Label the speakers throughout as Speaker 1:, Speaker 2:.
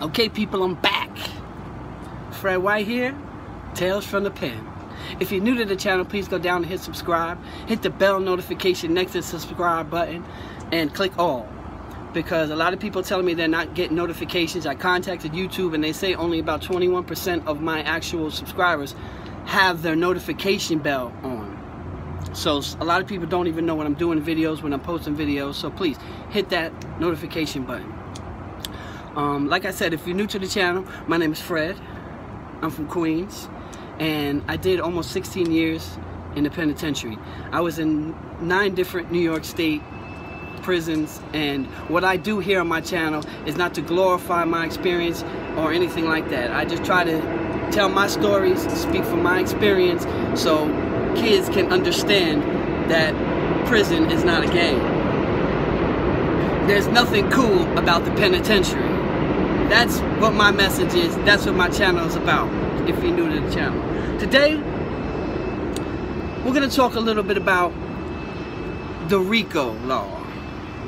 Speaker 1: Okay, people, I'm back. Fred White here, Tales from the Pen. If you're new to the channel, please go down and hit subscribe. Hit the bell notification next to the subscribe button and click all. Because a lot of people telling me they're not getting notifications. I contacted YouTube and they say only about 21% of my actual subscribers have their notification bell on. So a lot of people don't even know when I'm doing videos, when I'm posting videos. So please hit that notification button. Like I said, if you're new to the channel, my name is Fred. I'm from Queens, and I did almost 16 years in the penitentiary. I was in 9 different New York State prisons, and what I do here on my channel is not to glorify my experience or anything like that. I just try to tell my stories, speak from my experience, so kids can understand that prison is not a game. There's nothing cool about the penitentiary. That's what my message is. That's what my channel is about, if you're new to the channel. Today, we're going to talk a little bit about the Rico law.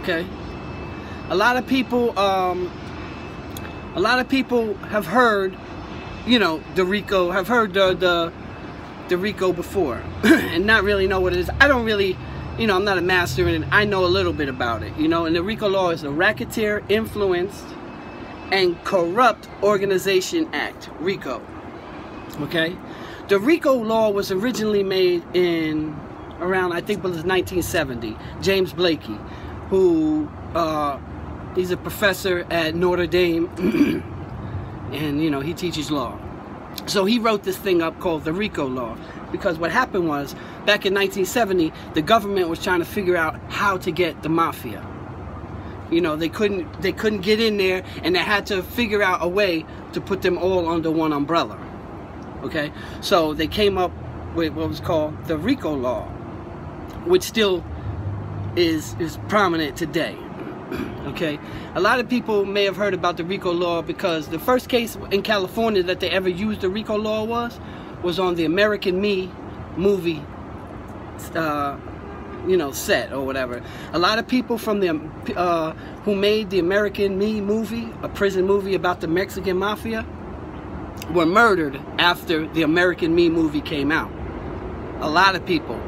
Speaker 1: Okay? A lot of people have heard, you know, the Rico, have heard the Rico before and not really know what it is. I don't really, you know, I'm not a master in it. I know a little bit about it, you know, and the Rico law is the Racketeer Influenced and Corrupt Organization Act, RICO. Okay? The RICO law was originally made in around, I think it was 1970. James Blakey, who he's a professor at Notre Dame and, you know, he teaches law. So he wrote this thing up called the RICO law, because what happened was, back in 1970, the government was trying to figure out how to get the Mafia. You know, they couldn't get in there, and they had to figure out a way to put them all under one umbrella. Okay? So they came up with what was called the RICO law, which still is prominent today. Okay? A lot of people may have heard about the RICO law because the first case in California that they ever used the RICO law was on the American Me movie, you know, set or whatever. A lot of people from the who made the American Me movie, a prison movie about the Mexican Mafia, were murdered after the American Me movie came out. A lot of people.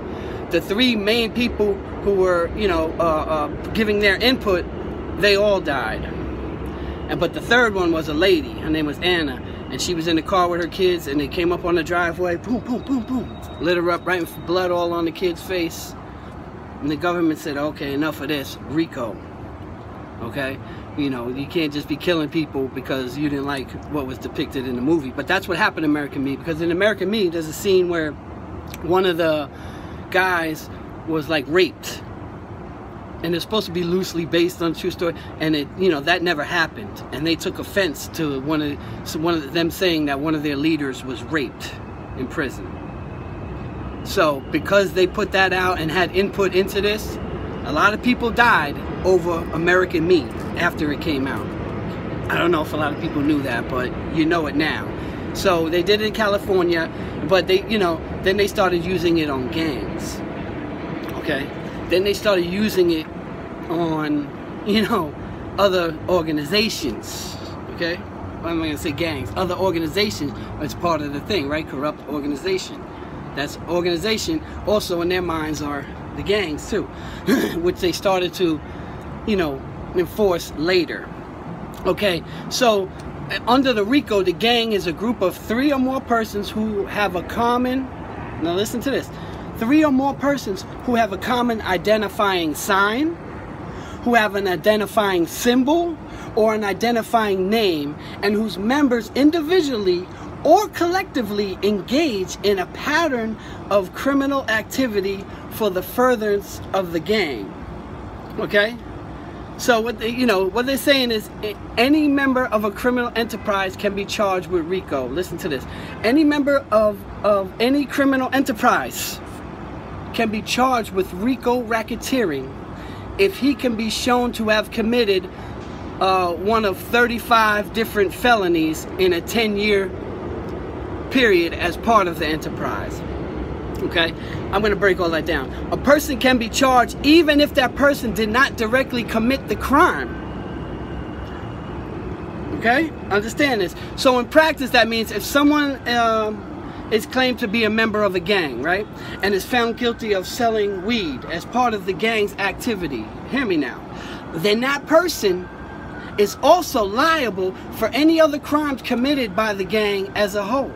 Speaker 1: The 3 main people who were, you know, giving their input, they all died. But the third one was a lady. Her name was Anna, and she was in the car with her kids, and they came up on the driveway, boom, boom, boom, boom, lit her up, right with blood all on the kid's face. And the government said, okay, enough of this, RICO. Okay? You know, you can't just be killing people because you didn't like what was depicted in the movie. But that's what happened in American Me, because in American Me, there's a scene where one of the guys was like raped. And it's supposed to be loosely based on a true story, and it, you know, that never happened. And they took offense to one of them saying that one of their leaders was raped in prison. So because they put that out and had input into this, a lot of people died over American Me after it came out. I don't know if a lot of people knew that, but you know it now. So they did it in California, but they, you know, then they started using it on gangs. Okay? Then they started using it on, you know, other organizations. Okay? I'm not going to say gangs. Other organizations as part of the thing, right? Corrupt organization. That's organization. Also in their minds are the gangs too, which they started to, you know, enforce later. Okay? So under the RICO, the gang is a group of 3 or more persons who have a common, now listen to this, 3 or more persons who have a common identifying sign, who have an identifying symbol or an identifying name, and whose members individually or collectively engage in a pattern of criminal activity for the furtherance of the gang. Okay? So what they, you know, what they're saying is any member of a criminal enterprise can be charged with RICO. Listen to this. Any member of any criminal enterprise can be charged with RICO racketeering if he can be shown to have committed one of 35 different felonies in a 10-year period as part of the enterprise. Okay? I'm going to break all that down. A person can be charged even if that person did not directly commit the crime. Okay? Understand this. So in practice, that means if someone is claimed to be a member of a gang, right? And is found guilty of selling weed as part of the gang's activity, hear me now, then that person is also liable for any other crimes committed by the gang as a whole.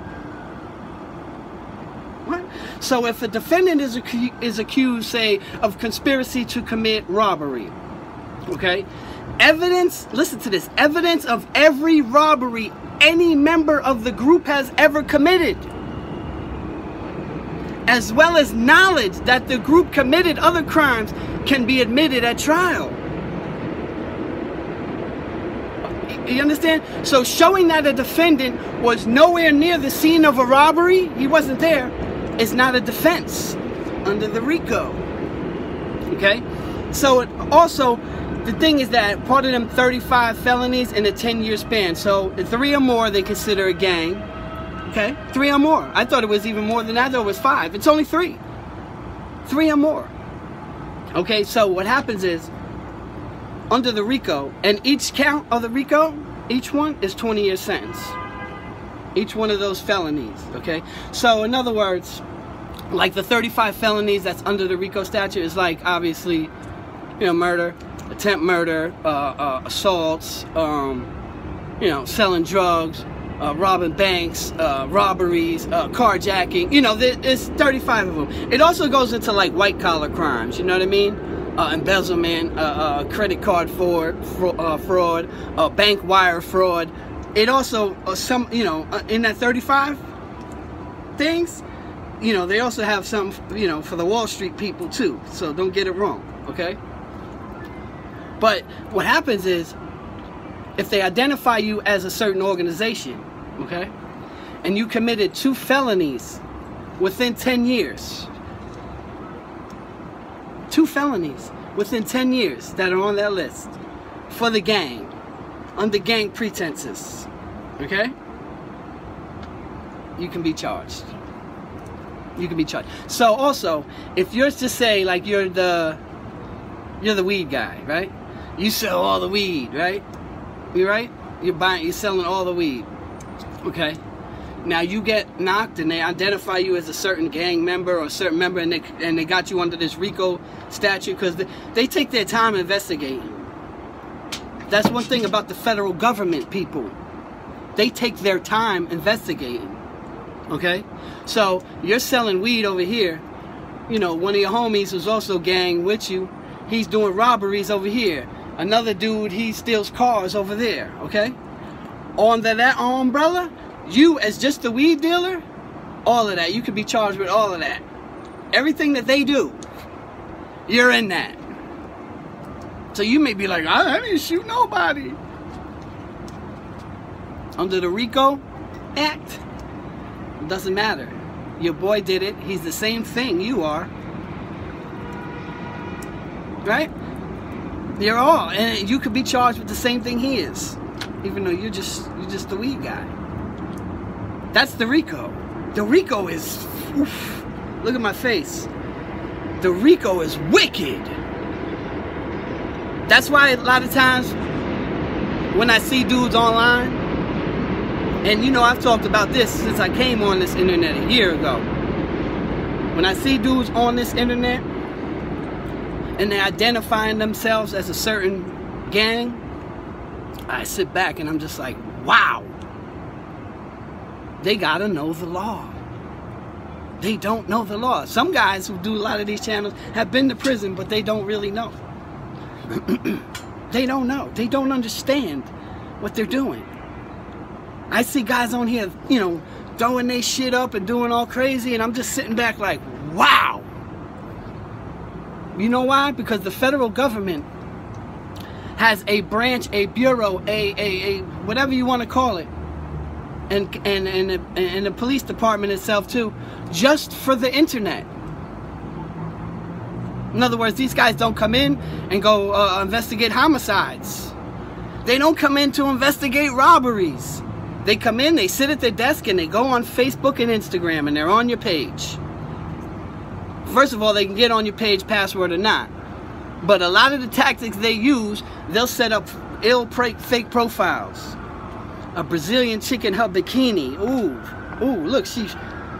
Speaker 1: What? So if a defendant is accused, say, of conspiracy to commit robbery, okay? Evidence, listen to this, evidence of every robbery any member of the group has ever committed, as well as knowledge that the group committed other crimes, can be admitted at trial. You understand? So showing that a defendant was nowhere near the scene of a robbery, he wasn't there, is not a defense under the Rico. Okay? So it also, the thing is that part of them 35 felonies in a 10-year span. So 3 or more they consider a gang. Okay? 3 or more. I thought it was even more than that. I thought it was 5. It's only 3. 3 or more. Okay, so what happens is, under the Rico, and each count of the Rico, each one is 20-year sentence. Each one of those felonies, okay? So in other words, like the 35 felonies that's under the Rico statute is like, obviously, you know, murder, attempt murder, assaults, you know, selling drugs, robbing banks, robberies, carjacking. You know, there's 35 of them. It also goes into like white collar crimes, you know what I mean? Embezzlement, credit card fraud, bank wire fraud. It also, some, you know, in that 35 things, you know, they also have some, you know, for the Wall Street people too. So don't get it wrong, okay? But what happens is, if they identify you as a certain organization, okay, and you committed 2 felonies within 10 years, 2 felonies within 10 years that are on that list for the gang, under gang pretenses, okay, you can be charged. You can be charged. So also, if you're to say, like, you're the weed guy, right? You sell all the weed, right? You right? You're selling all the weed, okay? Now you get knocked and they identify you as a certain gang member or a certain member, and they got you under this Rico statute because they take their time investigating. That's one thing about the federal government, people. They take their time investigating, okay? So you're selling weed over here. You know, one of your homies who's also gang with you, he's doing robberies over here. Another dude, he steals cars over there, okay? Under that umbrella, you as just the weed dealer, all of that, you could be charged with all of that. Everything that they do, you're in that. So you may be like, I didn't shoot nobody. Under the Rico Act, it doesn't matter. Your boy did it. He's the same thing you are. Right? You're all, and you could be charged with the same thing he is, even though you're just the weed guy. That's the Rico. The Rico is, oof, look at my face. The Rico is wicked. That's why a lot of times when I see dudes online, and you know I've talked about this since I came on this internet a year ago. When I see dudes on this internet and they're identifying themselves as a certain gang, I sit back and I'm just like, wow. They gotta know the law. They don't know the law. Some guys who do a lot of these channels have been to prison, but they don't really know. They don't know. They don't understand what they're doing. I see guys on here, you know, throwing their shit up and doing all crazy, and I'm just sitting back like, wow. You know why? Because the federal government has a branch, a bureau, a whatever you want to call it, and the police department itself too, just for the internet. In other words, these guys don't come in and go investigate homicides. They don't come in to investigate robberies. They come in, they sit at their desk, and they go on Facebook and Instagram, and they're on your page. First of all, they can get on your page, password or not. But a lot of the tactics they use, they'll set up fake profiles. a Brazilian chick in her bikini. Ooh, look,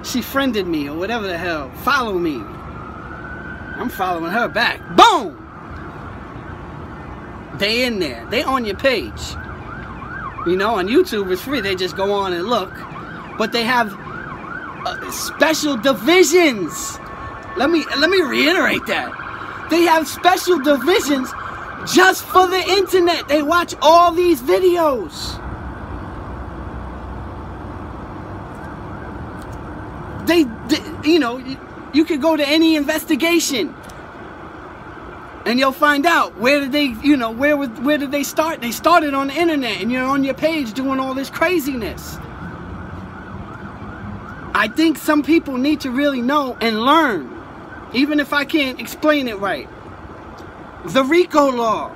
Speaker 1: she friended me or whatever the hell. Follow me. I'm following her back. Boom! They in there. They on your page. You know, on YouTube it's free. They just go on and look. But they have special divisions. Let me reiterate that. They have special divisions just for the internet. They watch all these videos. They you know, you could go to any investigation and you'll find out where did they, you know, where did they start? They started on the internet, and you're on your page doing all this craziness. I think some people need to really know and learn, even if I can't explain it right, the Rico law.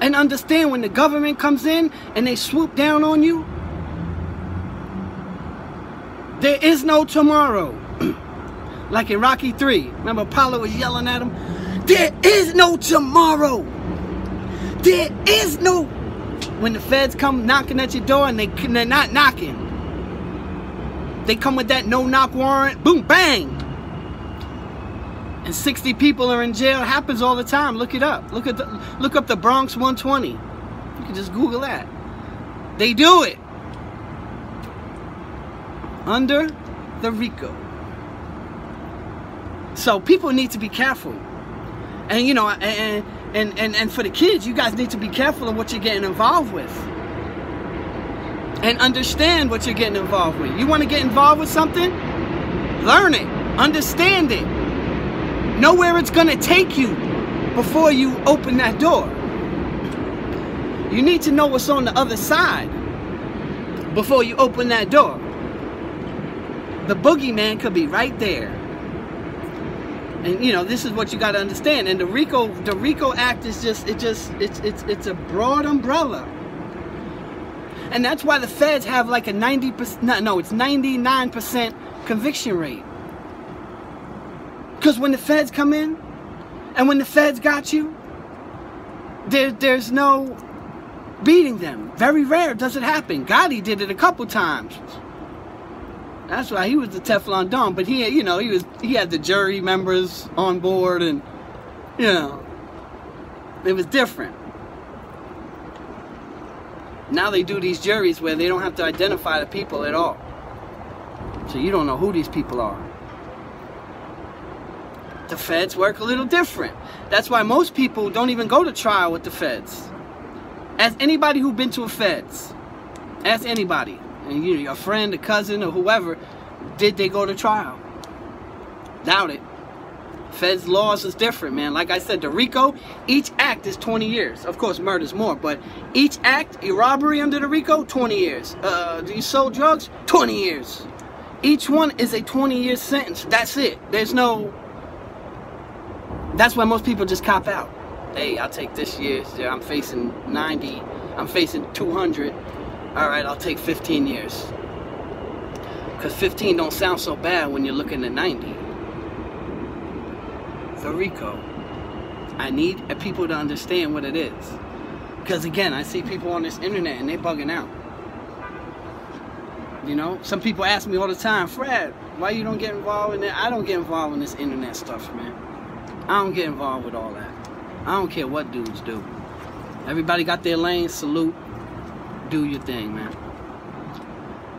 Speaker 1: And understand when the government comes in and they swoop down on you, there is no tomorrow. Like in Rocky 3. Remember Apollo was yelling at him? There is no tomorrow. There is no... When the feds come knocking at your door and they're not knocking. They come with that no-knock warrant. Boom, bang. And 60 people are in jail. It happens all the time. Look it up. Look up the Bronx 120. You can just Google that. They do it. Under the Rico. So people need to be careful. And you know, and for the kids, you guys need to be careful of what you're getting involved with. And understand what you're getting involved with. You want to get involved with something? Learn it. Understand it. Know where it's going to take you before you open that door. You need to know what's on the other side before you open that door. The boogeyman could be right there. And you know, this is what you got to understand. And the RICO Act is it's a broad umbrella. And that's why the feds have like a 90%, no, it's 99% conviction rate. Because when the feds come in, and when the feds got you, there's no beating them. Very rare does it happen. Gotti did it a couple times. That's why he was the Teflon Don, but he, you know, he had the jury members on board, and you know, it was different. Now they do these juries where they don't have to identify the people at all, so you don't know who these people are. The feds work a little different. That's why most people don't even go to trial with the feds. Ask anybody who's been to a feds. Ask anybody. And you know, your friend, a cousin, or whoever, did they go to trial? Doubt it. Feds laws is different, man. Like I said, the RICO, each act is 20 years. Of course, murder's more, but each act, a robbery under the RICO, 20 years. Do you sell drugs? 20 years. Each one is a 20-year sentence. That's it. There's no... That's why most people just cop out. Hey, I'll take this year. I'm facing 90. I'm facing 200. All right, I'll take 15 years. Because 15 don't sound so bad when you're looking at 90. The RICO. I need people to understand what it is. Because again, I see people on this internet and they bugging out. You know, some people ask me all the time, Fred, why you don't get involved in that? I don't get involved in this internet stuff, man. I don't get involved with all that. I don't care what dudes do. Everybody got their lane, salute. Do your thing, man.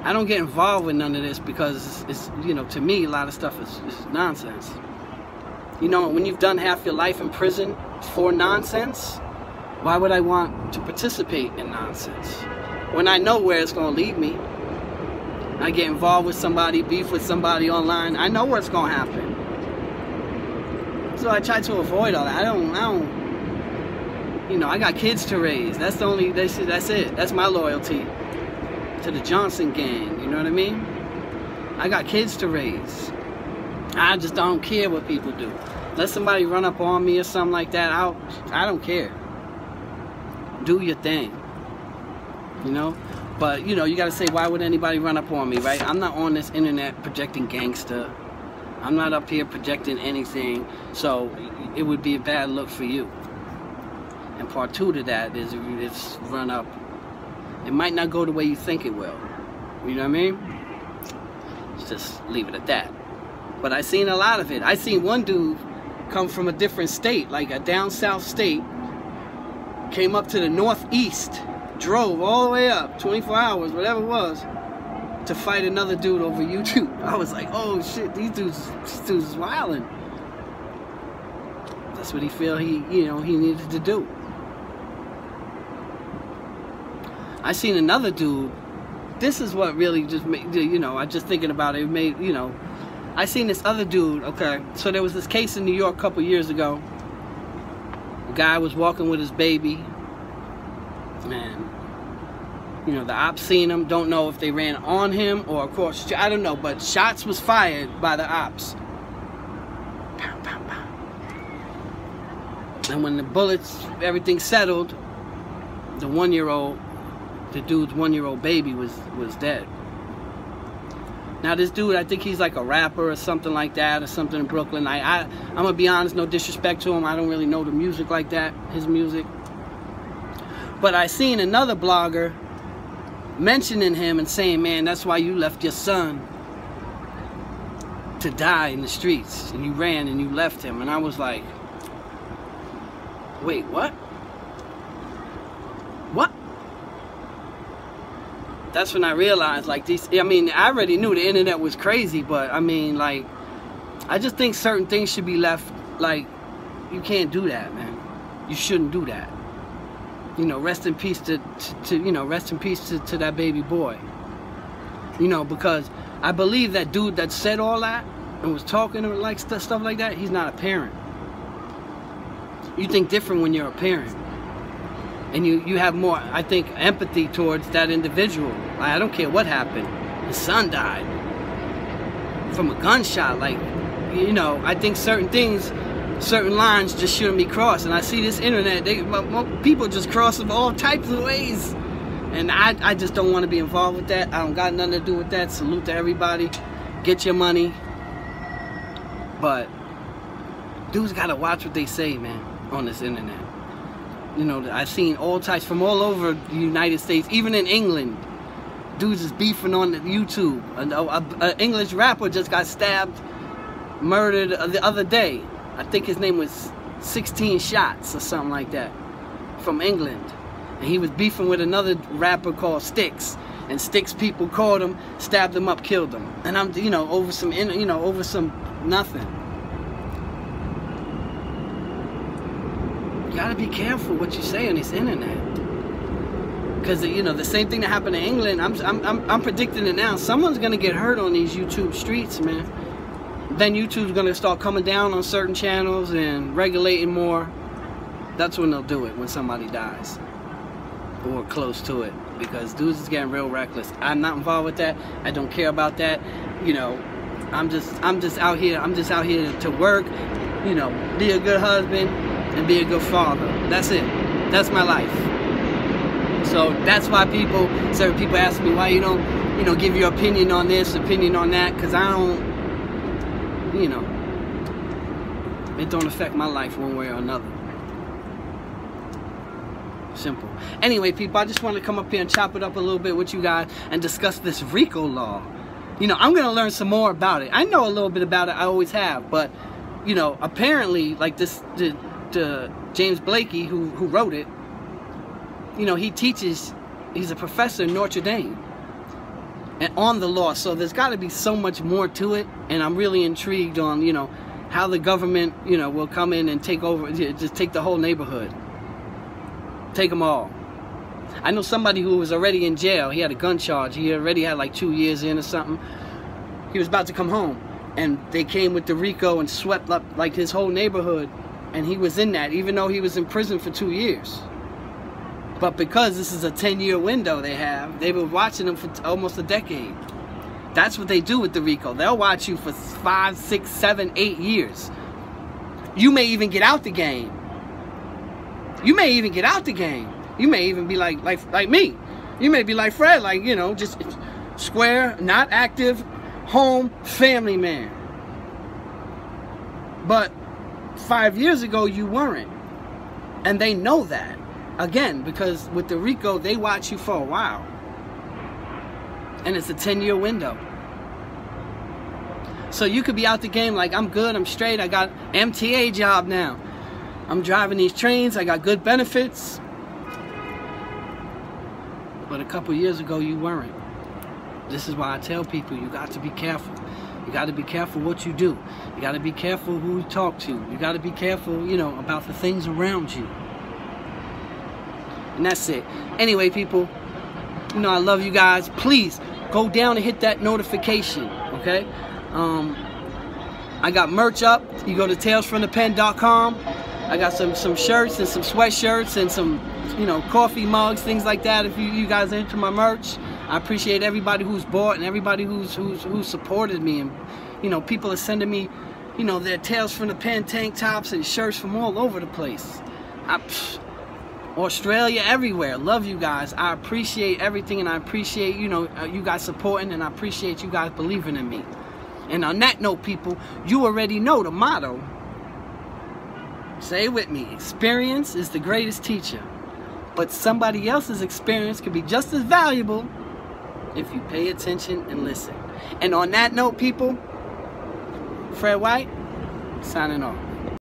Speaker 1: I don't get involved with none of this because it's, you know, to me, a lot of stuff is nonsense. You know, when you've done half your life in prison for nonsense, why would I want to participate in nonsense? When I know where it's going to lead me, I get involved with somebody, beef with somebody online, I know what's going to happen. So I try to avoid all that. I don't, you know, I got kids to raise. That's the only, that's it. That's my loyalty to the Johnson gang, you know what I mean? I got kids to raise. I just don't care what people do. Let somebody run up on me or something like that, I don't care. Do your thing, you know? But, you know, you gotta say, why would anybody run up on me, right? I'm not on this internet projecting gangster. I'm not up here projecting anything, so it would be a bad look for you. And part two to that is run up It might not go the way you think it will. You know what I mean? Let's just leave it at that. But I seen a lot of it. I seen one dude come from a different state, like a down south state, came up to the northeast, drove all the way up, 24 hours, whatever it was, to fight another dude over YouTube. I was like, oh shit, these dudes is wilding. That's what he feel he needed to do. I seen another dude. This is what really just made, I just thinking about it, made, I seen this other dude, okay, so there was this case in New York a couple years ago. The guy was walking with his baby, and, the ops seen him, don't know if they ran on him or across, I don't know, but shots was fired by the ops. Pow, pow, pow. And when the bullets, everything settled, the dude's 1-year-old baby was dead. Now this dude, I think he's like a rapper or something like that, or something in Brooklyn. I'm gonna be honest, no disrespect to him, I don't really know the music like that, his music. But I seen another blogger mentioning him and saying, man, that's why you left your son to die in the streets, and you ran and you left him. And I was like, wait, what? What? That's when I realized, like, I already knew the internet was crazy, but I just think certain things should be left, like, you can't do that, man. You shouldn't do that. Rest in peace to that baby boy. Because I believe that dude that said all that and was talking like stuff like that, he's not a parent. You think different when you're a parent. And you have more, I think, empathy towards that individual. I don't care what happened. His son died from a gunshot. I think certain things, certain lines just shouldn't be crossed. And I see this internet, people just cross them all types of ways. And I just don't want to be involved with that. I don't got nothing to do with that. Salute to everybody. Get your money. But dudes got to watch what they say, man, on this internet. I've seen all types from all over the United States, even in England. Dudes is beefing on YouTube. An English rapper just got stabbed, murdered the other day. I think his name was 16 Shots or something like that, from England. And he was beefing with another rapper called Styx. And Styx people caught him, stabbed him up, killed him. And I'm, over some nothing. You gotta be careful what you say on this internet, because the same thing that happened in England, I'm predicting it now. Someone's gonna get hurt on these YouTube streets, man. Then YouTube's gonna start coming down on certain channels and regulating more. That's when they'll do it, when somebody dies or close to it, because dudes is getting real reckless. I'm not involved with that. I don't care about that. I'm just out here. I'm just out here to work. Be a good husband and be a good father. That's it. That's my life. So that's why certain people ask me why you don't, give your opinion on this, opinion on that, because I don't, it don't affect my life one way or another. Simple. Anyway, people, I just want to come up here and chop it up a little bit with you guys and discuss this Rico law. I'm going to learn some more about it. I know a little bit about it. I always have. But, apparently, like the James Blakey, who wrote it, he teaches, he's a professor in Notre Dame and on the law. So there's got to be so much more to it. And I'm really intrigued on, how the government, will come in and take over, just take the whole neighborhood. Take them all. I know somebody who was already in jail. He had a gun charge. He already had like 2 years in or something. He was about to come home. And they came with the Rico and swept up like his whole neighborhood. And he was in that, even though he was in prison for 2 years. But because this is a 10-year window they were watching him for almost a decade. That's what they do with the Rico. They'll watch you for 5, 6, 7, 8 years. You may even get out the game. You may even get out the game. You may even be like me. You may be like Fred, just square, not active, home, family man. But 5 years ago, you weren't. And they know that. Again, because with the Rico, they watch you for a while. And it's a 10-year window. So you could be out the game like, I'm good, I'm straight, I got MTA job now. I'm driving these trains, I got good benefits. But a couple years ago, you weren't. This is why I tell people, you got to be careful. You got to be careful what you do. You got to be careful who you talk to. You got to be careful, you know, about the things around you. And that's it. Anyway, people, you know, I love you guys. Please go down and hit that notification, okay? I got merch up. You go to talesfromthepen.com. I got some shirts and some sweatshirts and some, you know, coffee mugs, things like that. If you guys are into my merch, I appreciate everybody who's bought and everybody who's supported me. And, you know, people are sending me, you know, their Tales from the Pen tank tops and shirts from all over the place. Australia, everywhere. Love you guys. I appreciate everything, and I appreciate, you know, you guys supporting, and I appreciate you guys believing in me. And on that note, people, you already know the motto. Say it with me. Experience is the greatest teacher. But somebody else's experience could be just as valuable if you pay attention and listen. And on that note, people, Fred White, signing off.